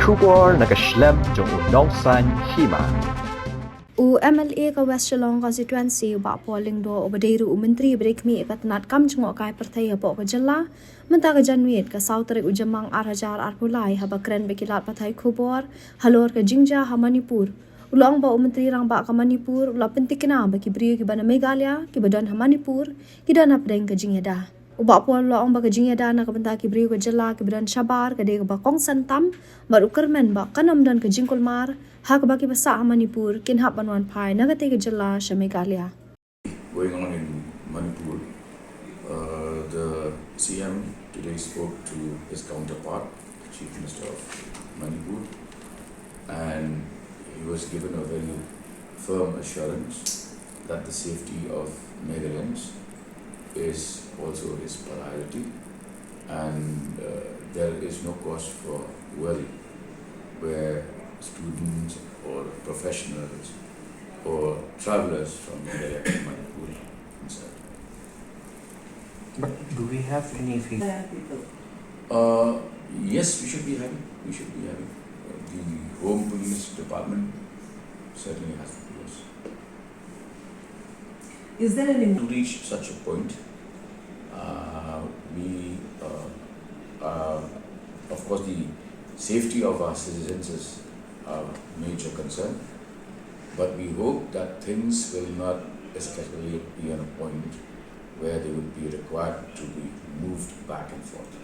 Shubor nakaslem jong unongsan Hima. MLA ka West Shillong constituency ba polling do obadeiru menteri berikmi katnat kam jengok kai partai bo ka jalla menta ka janwit ka sautere ujamang arhajar arpulai haba kren bekilat pathai khubor halor ka jingja ha Manipur ulong ba menteri rang ba ka Manipur ula Pynthikna ba ki Briew ki bana Meghalaya ki badan ha Manipur ki dan Hapdeng ka Jingïada uba pol long ba ka Jingïada na ka benta ki Briew ka jalla ki badan shabar ka de ba kong santam baru kermen ba kanam dan ka jingkolmar hak baki basa Manipur kin hap banwan pai nagate ke jalla sha Meghalaya. Going on in Manipur, the CM today spoke to his counterpart, the Chief Minister of Manipur, and he was given a very firm assurance that the safety of Meghalayans is also his priority, and there is no cause for worry where students or professionals or travelers from Meghalaya to Manipur inside. But do we have any feedback? Yes, we should be having. The Home Police Department certainly has to do this. Is there any To reach such a point, of course, the safety of our citizens is our major concern, but we hope that things will not escalate beyond a point where they would be required to be moved back and forth.